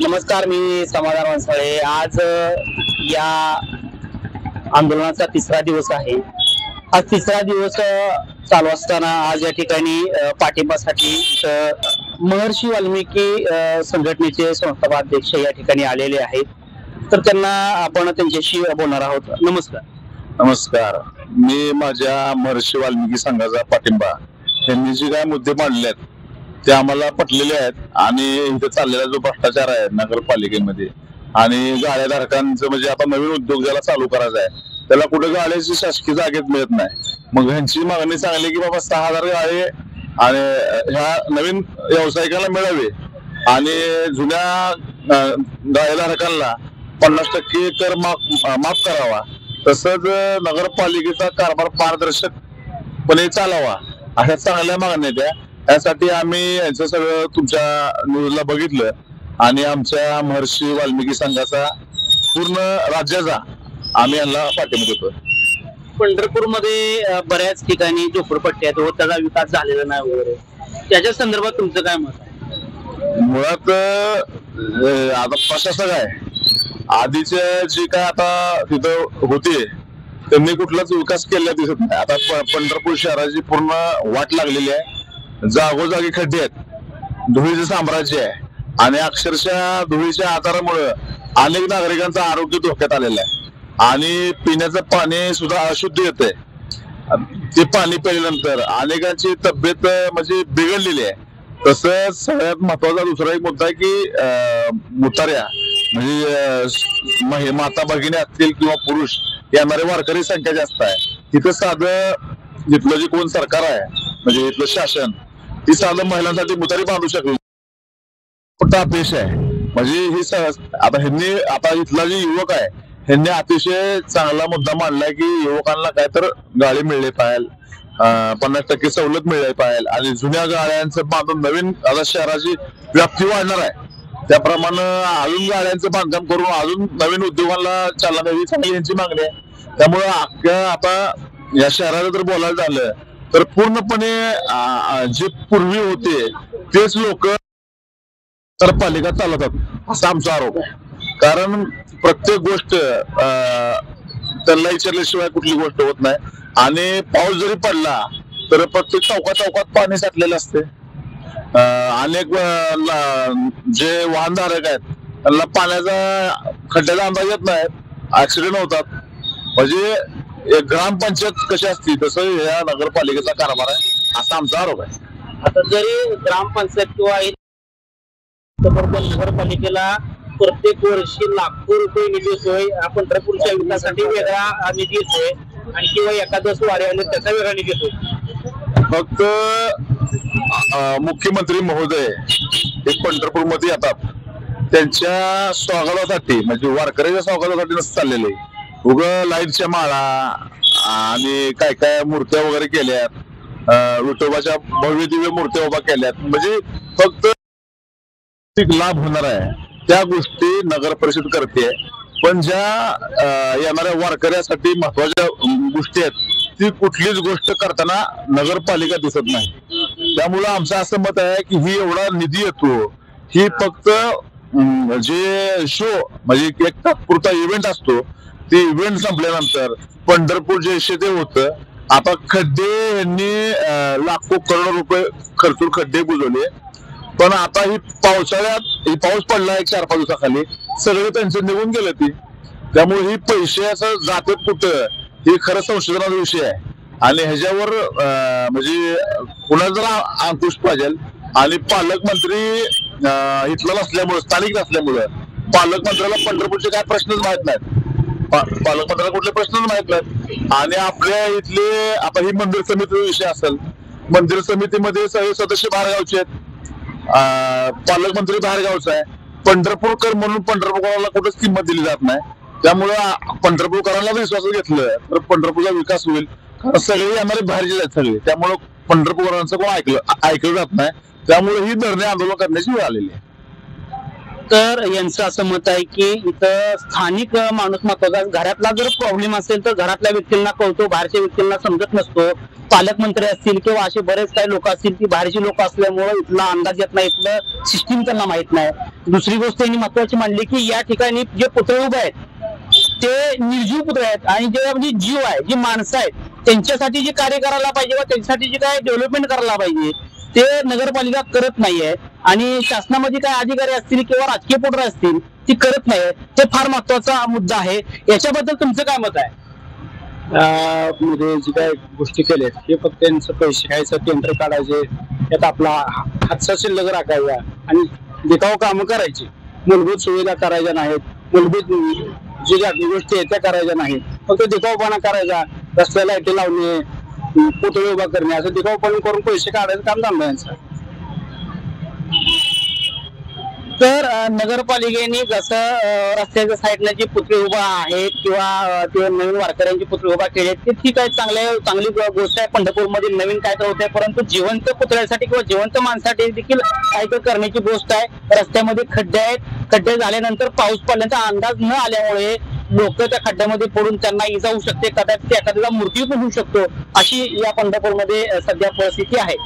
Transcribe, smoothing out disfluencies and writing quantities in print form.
नमस्कार, मी समाधान वंसाळे. आज या आंदोलनाचा तिसरा दिवस आहे. हा तिसरा दिवस चालू असताना आज या ठिकाणी पाठिंबासाठी महर्षी वाल्मिकी संघटनेचे संस्थापक या ठिकाणी आलेले आहेत. तर त्यांना आपण त्यांच्याशी बोलणार आहोत. नमस्कार. नमस्कार. मी माझ्या महर्षी वाल्मिकी संघाचा पाठिंबा यांनी जे काय मुद्दे मांडलेत ते आम्हाला पटलेले आहेत आणि इथे चाललेला जो भ्रष्टाचार आहे नगरपालिकेमध्ये आणि गाळेधारकांचं म्हणजे आता नवीन उद्योग ज्याला चालू करायचा आहे त्याला कुठे गाळ्याची शासकीय जागेत मिळत नाही. मग ह्यांची मागणी चांगली की बाबा 6000 गाळे आणि ह्या नवीन व्यावसायिकांना मिळावे आणि जुन्या गाळेधारकांना 50% कर माफ करावा. तसंच नगरपालिकेचा कारभार पारदर्शकपणे चालावा अशा चांगल्या मागण्या त्या. यासाठी आम्ही यांचं सगळं तुमच्या न्यूजला बघितलं आणि आमच्या महर्षी वाल्मिकी संघाचा पूर्ण राज्याचा आम्ही यांना पाठिंबा देतो. पंढरपूरमध्ये बऱ्याच ठिकाणी झोपडपट्टी आहेत व त्याचा विकास झालेला नाही वगैरे, त्याच्या संदर्भात तुमचं काय मत आहे? मुळात आता प्रशासक आहे आधीचे जे काय आता तिथं होते त्यांनी कुठलाच विकास केलेला दिसत नाही. आता पंढरपूर शहराची पूर्ण वाट लागलेली आहे. जागोजागी खड्डे आहेत, धुळीचं साम्राज्य आहे आणि अक्षरशः धुळीच्या आजारामुळे अनेक नागरिकांचं आरोग्य धोक्यात आलेलं आहे आणि पिण्याचं पाणी सुद्धा अशुद्ध येतंय. ते पाणी प्यायल्यानंतर अनेकांची तब्येत म्हणजे बिघडलेली आहे. तसंच सगळ्यात महत्वाचा दुसरा एक मुद्दा आहे की मुतार्या म्हणजे माता भगिनी असतील किंवा पुरुष येणारे वारकरी संख्या जास्त आहे. तिथं साधं इथलं जे कोण सरकार आहे म्हणजे इथलं शासन ही साधं महिलांसाठी मुतारी बांधू शकली मोठा अपयश आहे. म्हणजे ही आता ह्यांनी आता इथला जे युवक आहे ह्यांनी अतिशय चांगला मुद्दा मांडलाय की युवकांना काय तर गाडी मिळली पाहिजे, 50% सवलत मिळली पाहिजे आणि जुन्या गाड्यांचं बांधून नवीन आता शहराची व्याप्ती वाढणार आहे त्याप्रमाणे अजून गाड्यांचं बांधकाम करून अजून नवीन उद्योगांना चालना द्यावी चांगली यांची मागणी आहे. त्यामुळे अख्ख्या आता या शहराला जर बोलायला झालं तर पूर्णपणे जे पूर्वी होते तेच लोक नगरपालिका चालवतात असा आमचा आरोप आहे. कारण प्रत्येक गोष्ट त्यांना विचारल्याशिवाय कुठली गोष्ट होत नाही आणि पाऊस जरी पडला तर प्रत्येक चौकात पाणी साठलेलं असते. अनेक जे वाहनधारक आहेत त्यांना पाण्याचा खड्ड्याचा अंदाज येत नाही, ऍक्सिडेंट होतात. म्हणजे एक ग्रामपंचायत कशी असती तसं या नगरपालिकेचा कारभार आहे असा आमचा आरोप आहे. आता जरी ग्रामपंचायत किंवा नगरपालिकेला प्रत्येक वर्षी लाखो रुपये निधी येतोय, पंढरपूरच्या विकासासाठी वेगळा निधी येतोय आणि किंवा एकादश वारी आले त्याचा वेगळा निधी येतोय. फक्त मुख्यमंत्री महोदय हे पंढरपूरमध्ये येतात त्यांच्या स्वागतासाठी म्हणजे वारकऱ्याच्या स्वागतासाठी नसतं चाललेले. लाईटच्या माळा आणि काय काय मूर्त्या वगैरे केल्यात, विठोबाच्या भव्य दिव्य मूर्त्या उभा केल्यात. म्हणजे फक्त लाभ होणार आहे त्या गोष्टी नगर परिषद करते. पण ज्या येणाऱ्या वारकऱ्यासाठी महत्वाच्या गोष्टी आहेत ती कुठलीच गोष्ट करताना नगरपालिका दिसत नाही. त्यामुळं आमचं असं मत आहे की ही एवढा निधी येतो ही फक्त जे शो म्हणजे एक तात्पुरता इव्हेंट असतो ते इव्हेंट संपल्यानंतर पंढरपूर जे ते होतं. आता खड्डे यांनी लाखो करोड रुपये खर्चून खड्डे बुजवले पण आता ही पावसाळ्यात पाऊस पडला एक 4-5 दिवसाखाली सगळे त्यांचं निघून गेले ती. त्यामुळे ही पैसे असं जातात कुठं हे खरं संशोधनाचा विषय आहे आणि ह्याच्यावर म्हणजे कुणाला जर अंकुश पाहिजे आणि पालकमंत्री इथला नसल्यामुळे स्थानिक नसल्यामुळं पालकमंत्र्याला पंढरपूरचे काय प्रश्नच माहित नाहीत. पालकमंत्र्याला कुठले प्रश्नच माहित नाहीत आणि आपल्या इथले आता ही मंदिर समितीचा विषय असेल, मंदिर समितीमध्ये सगळे सदस्य बाहेरगावचे आहेत, पालकमंत्री बाहेरगावचा आहे. पंढरपूरकर म्हणून पंढरपूरकरांना कुठेच किंमत दिली जात नाही. त्यामुळं पंढरपूरकरांना विश्वासात घेतलं तर पंढरपूरचा विकास होईल. कारण सगळे येणारे बाहेरचे आहेत सगळे, त्यामुळं पंढरपूरकरांचं कोण ऐकलं जात नाही. त्यामुळे ही धरणे आंदोलन करण्याची वेळ आलेली आहे. तर यांचं असं मत आहे की इथं स्थानिक माणूस महत्वाचा. घरातला जर प्रॉब्लेम असेल तर घरातल्या व्यक्तींना कळतो, बाहेरच्या व्यक्तींना समजत नसतो. पालकमंत्री असतील किंवा असे बरेच काही लोक असतील की बाहेरची लोक असल्यामुळे इथला अंदाज येत नाही, इथलं सिस्टीम त्यांना माहित नाही. दुसरी गोष्ट त्यांनी महत्वाची मांडली की या ठिकाणी जे पुतळे उभे आहेत ते निर्जीव पुतळे आहेत आणि जे म्हणजे जीव आहे जी माणसं आहेत त्यांच्यासाठी जे कार्य करायला पाहिजे व त्यांच्यासाठी जे काय डेव्हलपमेंट करायला पाहिजे ते नगरपालिका करत नाहीये आणि शासनामध्ये काय अधिकारी असतील किंवा राजकीय पुढारी असतील ती करत नाही. ते फार महत्वाचा मुद्दा आहे. याच्याबद्दल तुमचं काय मत आहे? मध्ये जे काय गोष्टी केल्यात हे फक्त त्यांचं पैसे घ्यायचं टेंडर काढायचे त्यात आपला हातचा शिल्लक राखायचा आणि देखाव कामं करायची. मूलभूत सुविधा करायच्या नाहीत, मूलभूत जे गोष्टी आहेत त्या करायच्या नाहीत. फक्त देखावपणा करायचा, रस्त्याला लाईटी लावणे, पुतळे उभा करणे असं देखावपणा करून पैसे काढायचं काम चाललं यांचं. तर नगरपालिकेने जसं रस्त्याच्या साईडला जे पुतळे उभा आहेत किंवा ते नवीन वारकऱ्यांचे पुतळे उभा केले ते ठीक आहे, चांगली गोष्ट आहे. पंढरपूरमध्ये नवीन काय तर होत आहे, परंतु जिवंत पुतळ्यासाठी किंवा जिवंत माणसासाठी देखील काय तर करण्याची गोष्ट आहे. रस्त्यामध्ये खड्डे आहेत, खड्डे झाल्यानंतर पाऊस पडल्याचा अंदाज न आल्यामुळे लोक त्या खड्ड्यामध्ये पडून त्यांना इजा होऊ शकते, कदाचित एखाद्याचा मृत्यू पण होऊ शकतो. अशी या पंढरपूरमध्ये सध्या परिस्थिती आहे.